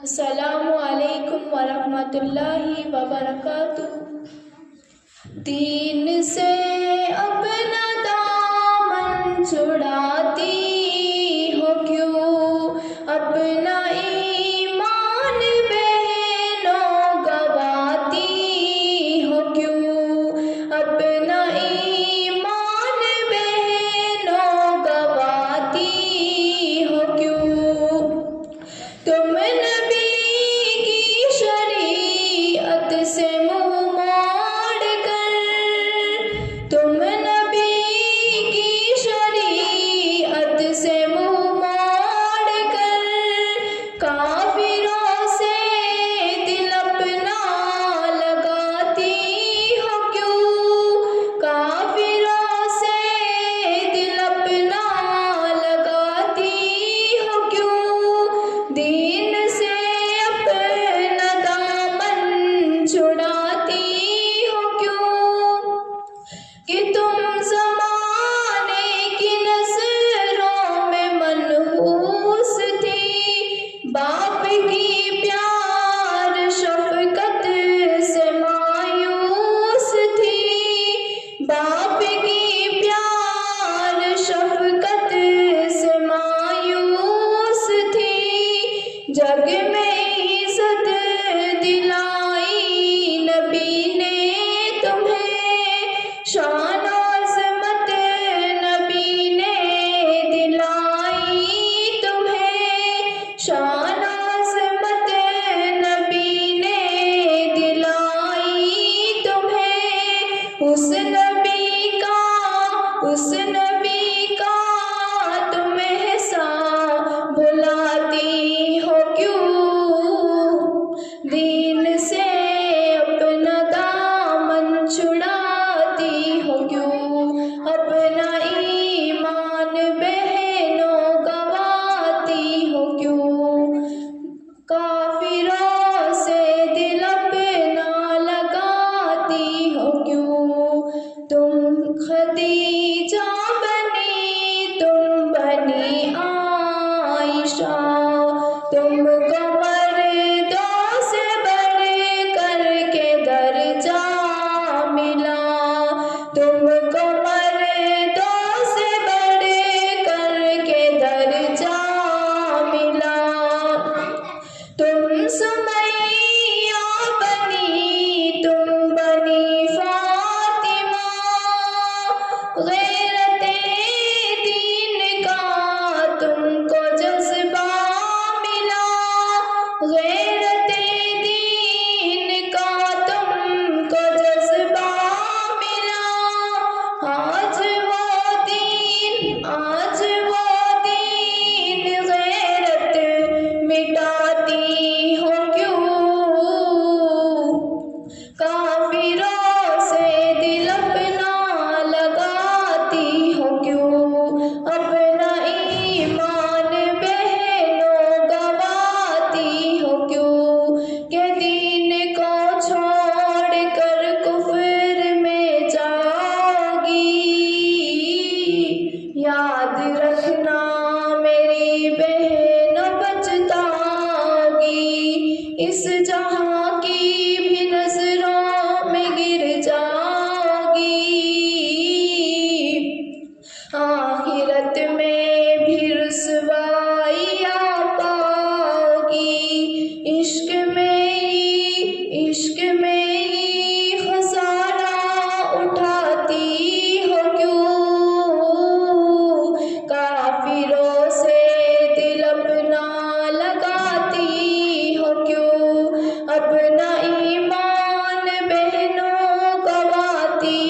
अस्सलामु अलैकुम वरहमतुल्लाहि वबरकातुहू। दीन से अपना दामन छुड़ाती हो क्यों, अपना ईमान बहनों गवाती हो क्यों, अपना ईमान बहनों गवाती हो क्यों। तुम नबी की शरीयत से मुँह मोड़ कर, तुम नबी की शरीयत से मुँह मोड़ कर, काफिरों से दिल अपना लगाती हो क्यों, काफिरों से दिल अपना लगाती हो क्यों। दीन से अपना दामन छुड़ाती हो क्यों, कि तुम ज़माने की नज़रों में मनहूस थी। बाप की प्यार शफ़क़त से मायूस थी, बाप की प्यार शफ़क़त से मायूस थी। जग में इज़्ज़त दिलाई नबी ने तुम्हें, शान अज़मत नबी ने दिलाई तुम्हें, शान अज़मत नबी ने दिलाई तुम्हें। उस नबी का तुम एहसान भुलाती हो क्यों। दीन से अपना दामन छुड़ाती हो क्यों, अपना ईमान बहनों गवाती हो क्यों। काफिरों से दिल अपना लगाती हो क्यों। तुम खदीजा बनी, तुम बनी आयशा, तुमको मर्दों से बढ़ कर के दर्जा मिला, तुमको मर्दों से बढ़ कर के दर्जा मिला। तुम सुमैया बनी, तुम बनी फातिमा, गैरते दीन का तुमको जज्बा मिला, गैरते दीन का तुमको जज्बा मिला। आज वो दीन गैरत मिटाती हो क्यों। काफिरों से दिल अपना लगाती हो क्यों, अपना ईमान बहनों गवाती हो क्यों। के दीन को छोड़ कर कुफ्र में जाओगी, याद रखना मेरी बहन पछताओगी। इस जहां की भी नजरों में गिर जाओगी, आखिरत में भी रुसवाइयाँ पाओगी। इश्क में ही खसारा उठाती हो क्यों। काफिरों से दिल अपना लगाती हो क्यों, अपना ईमान बहनों गवाती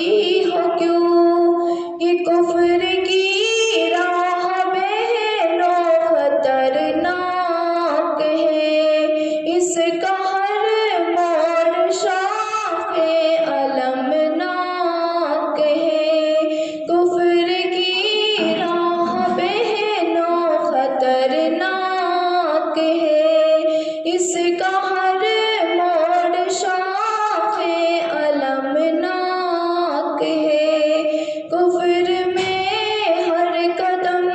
हो क्यों। कि कुफ्र की राह बहनों खतरनाक है, इसका हर मोड़ शाफ़े अलमनाक है। कुफ्र की राह बहनों खतरनाक है, इसका हर मोड़ शाफ़े अलमनाक है। कुफ्र में हर कदम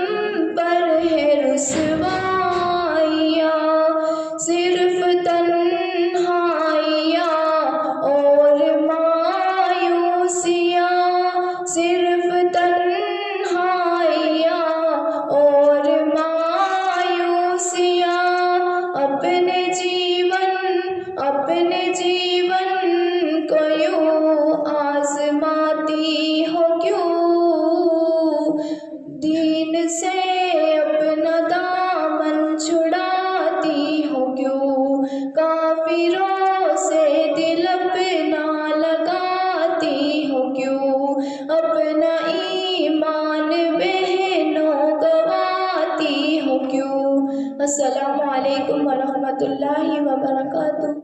पर है रुसवाइयाँ, सिर्फ दीन से अपना दामन छुड़ाती हो क्यों, काफिरों से दिल अपना लगाती हो क्यों, अपना ईमान बहनों गवाती हो क्यों। अस्सलामु अलैकुम व रहमतुल्लाहि व बरकातुहू।